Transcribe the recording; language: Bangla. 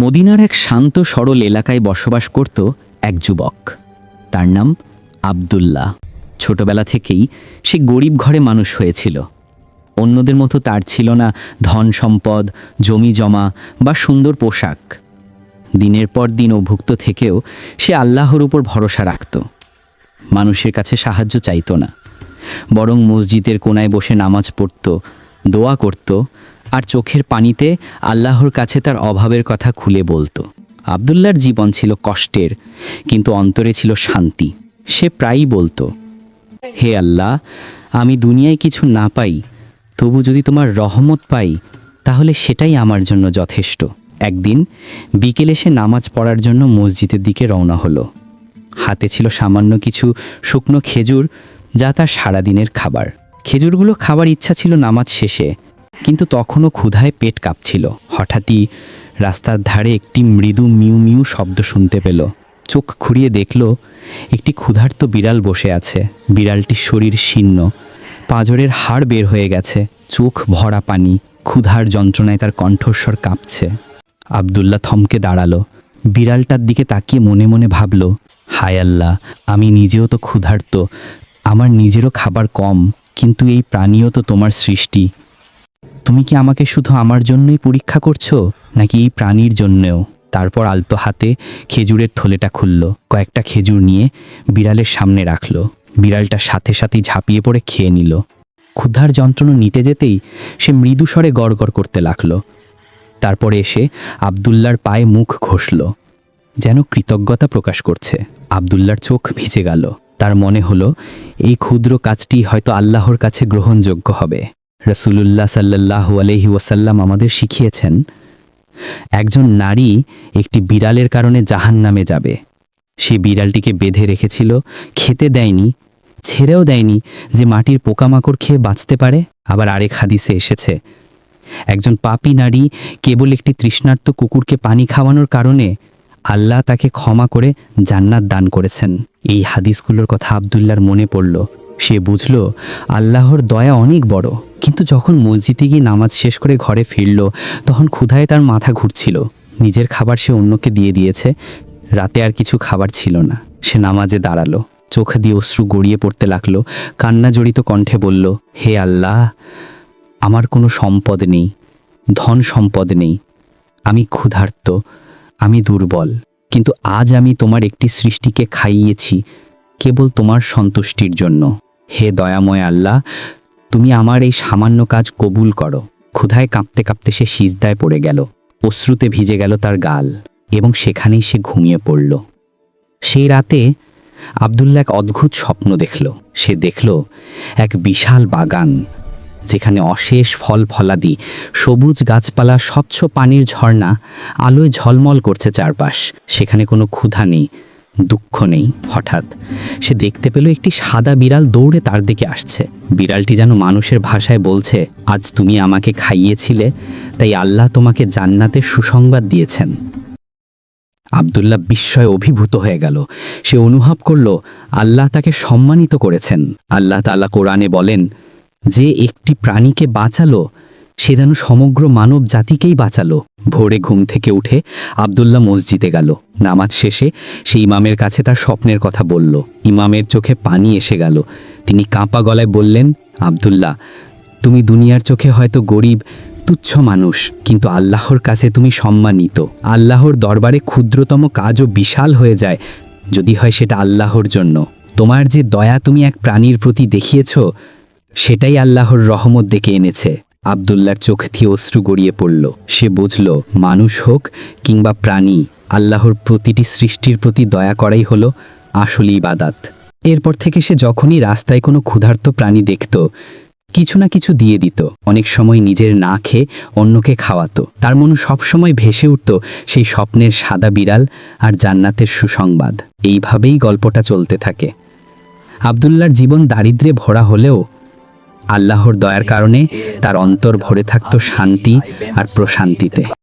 মদিনার এক শান্ত সরল এলাকায় বসবাস করত এক যুবক। তার নাম আব্দুল্লাহ। ছোটবেলা থেকেই সে গরিব ঘরে মানুষ হয়েছিল। অন্যদের মতো তার ছিল না ধন সম্পদ, জমি জমা বা সুন্দর পোশাক। দিনের পর দিন অভুক্ত থেকেও সে আল্লাহর উপর ভরসা রাখত। মানুষের কাছে সাহায্য চাইত না, বরং মসজিদের কোনায় বসে নামাজ পড়ত, দোয়া করত আর চোখের পানিতে আল্লাহর কাছে তার অভাবের কথা খুলে বলতো। আব্দুল্লাহর জীবন ছিল কষ্টের, কিন্তু অন্তরে ছিল শান্তি। সে প্রায়ই বলতো, হে আল্লাহ, আমি দুনিয়ায় কিছু না পাই, তবু যদি তোমার রহমত পাই তাহলে সেটাই আমার জন্য যথেষ্ট। একদিন বিকেলে সে নামাজ পড়ার জন্য মসজিদের দিকে রওনা হলো। হাতে ছিল সামান্য কিছু শুকনো খেজুর, যা তার সারাদিনের খাবার। খেজুরগুলো খাবার ইচ্ছা ছিল নামাজ শেষে, কিন্তু তখনও ক্ষুধায় পেট কাঁপছিল। হঠাৎই রাস্তার ধারে একটি মৃদু মিউ মিউ শব্দ শুনতে পেল। চোখ ঘুরিয়ে দেখল একটি ক্ষুধার্ত বিড়াল বসে আছে। বিড়ালটির শরীর শীর্ণ, পাঁজরের হাড় বের হয়ে গেছে, চোখ ভরা পানি, ক্ষুধার যন্ত্রণায় তার কণ্ঠস্বর কাঁপছে। আব্দুল্লাহ থমকে দাঁড়ালো। বিড়ালটার দিকে তাকিয়ে মনে মনে ভাবল, হায় আল্লাহ, আমি নিজেও তো ক্ষুধার্ত, আমার নিজেরও খাবার কম, কিন্তু এই প্রাণীও তো তোমার সৃষ্টি। তুমি কি আমাকে শুধু আমার জন্যই পরীক্ষা করছো, নাকি এই প্রাণীর জন্যেও? তারপর আলতো হাতে খেজুরের থলেটা খুলল, কয়েকটা খেজুর নিয়ে বিড়ালের সামনে রাখল। বিড়ালটা সাথে সাথেই ঝাঁপিয়ে পড়ে খেয়ে নিল। ক্ষুধার যন্ত্রণা নিটে যেতেই সে মৃদু স্বরে গড়গড় করতে লাগলো। তারপরে এসে আব্দুল্লাহর পায়ে মুখ ঘষল, যেন কৃতজ্ঞতা প্রকাশ করছে। আব্দুল্লাহর চোখ ভিজে গেল। তার মনে হলো এই ক্ষুদ্র কাজটি হয়তো আল্লাহর কাছে গ্রহণযোগ্য হবে। রাসূলুল্লাহ সাল্লাল্লাহু আলাইহি ওয়াসাল্লাম আমাদের শিখিয়েছেন, একজন নারী একটি বিড়ালের কারণে জাহান্নামে যাবে। সে বিড়ালটিকে বেঁধে রেখেছিল, খেতে দেয়নি, ছেড়েও দেয়নি যে মাটির পোকামাকড় খেয়ে বাঁচতে পারে। আবার আরেক হাদিসে এসেছে, একজন পাপী নারী কেবল একটি তৃষ্ণার্ত কুকুরকে পানি খাওয়ানোর কারণে আল্লাহ তাকে ক্ষমা করে জান্নাত দান করেছেন। এই হাদিসগুলোর কথা আব্দুল্লাহর মনে পড়ল। সে বুঝল আল্লাহর দয়া অনেক বড়। কিন্তু যখন মসজিদে গিয়ে নামাজ শেষ করে ঘরে ফিরল, তখন ক্ষুধায় তার মাথা ঘুরছিল। নিজের খাবার সে অন্যকে দিয়ে দিয়েছে, রাতে আর কিছু খাবার ছিল না। সে নামাজে দাঁড়ালো, চোখ দিয়ে অশ্রু গড়িয়ে পড়তে লাগলো। কান্না জড়িত কণ্ঠে বলল, হে আল্লাহ, আমার কোনো সম্পদ নেই, ধন সম্পদ নেই, আমি ক্ষুধার্ত, আমি দুর্বল, কিন্তু আজ আমি তোমার একটি সৃষ্টিকে খাইয়েছি কেবল তোমার সন্তুষ্টির জন্য। হে দয়াময় আল্লাহ, তুমি আমার এই সামান্য কাজ কবুল করো। ক্ষুধায় কাঁপতে কাঁপতে সে সিজদায় পড়ে গেল। অশ্রুতে ভিজে গেল তার গাল, এবং সেখানেই সে ঘুমিয়ে পড়ল। সেই রাতে আব্দুল্লাহ এক অদ্ভুত স্বপ্ন দেখল। সে দেখল এক বিশাল বাগান, যেখানে অশেষ ফল ফলাদি, সবুজ গাছপালা, স্বচ্ছ পানির ঝর্ণা, আলোয় ঝলমল করছে চারপাশ। সেখানে কোনো ক্ষুধা নেই, দুঃখ নেই। হঠাৎ সে দেখতে পেল একটি সাদা বিড়াল দৌড়ে তার দিকে আসছে। বিড়ালটি যেন মানুষের ভাষায় বলছে, আজ তুমি আমাকে খাইয়েছিলে, তাই আল্লাহ তোমাকে জান্নাতের সুসংবাদ দিয়েছেন। আব্দুল্লাহ বিস্ময়ে অভিভূত হয়ে গেল। সে অনুভব করল আল্লাহ তাকে সম্মানিত করেছেন। আল্লাহ তাআলা কোরআনে বলেন, যে একটি প্রাণীকে বাঁচালো, সে যেন সমগ্র মানব জাতিকেই বাঁচালো। ভোরে ঘুম থেকে উঠে আব্দুল্লাহ মসজিদে গেল। নামাজ শেষে সে ইমামের কাছে তার স্বপ্নের কথা বলল। ইমামের চোখে পানি এসে গেল। তিনি কাঁপা গলায় বললেন, আব্দুল্লাহ, তুমি দুনিয়ার চোখে হয়তো গরিব, তুচ্ছ মানুষ, কিন্তু আল্লাহর কাছে তুমি সম্মানিত। আল্লাহর দরবারে ক্ষুদ্রতম কাজও বিশাল হয়ে যায়, যদি হয় সেটা আল্লাহর জন্য। তোমার যে দয়া তুমি এক প্রাণীর প্রতি দেখিয়েছ, সেটাই আল্লাহর রহমত ডেকে এনেছে। আব্দুল্লাহর চোখ দিয়ে অশ্রু গড়িয়ে পড়ল। সে বুঝল, মানুষ হোক কিংবা প্রাণী, আল্লাহর প্রতিটি সৃষ্টির প্রতি দয়া করাই হলো আসল ইবাদত। এরপর থেকে সে যখনই রাস্তায় কোনো ক্ষুধার্ত প্রাণী দেখত, কিছু না কিছু দিয়ে দিত। অনেক সময় নিজের না খেয়ে অন্যকে খাওয়াতো। তার মনে সবসময় ভেসে উঠত সেই স্বপ্নের সাদা বিড়াল আর জান্নাতের সুসংবাদ। এইভাবেই গল্পটা চলতে থাকে। আব্দুল্লাহর জীবন দারিদ্র্যে ভরা হলেও আল্লাহর দয়ার কারণে তার অন্তর ভরে থাকত শান্তি আর প্রশান্তিতে।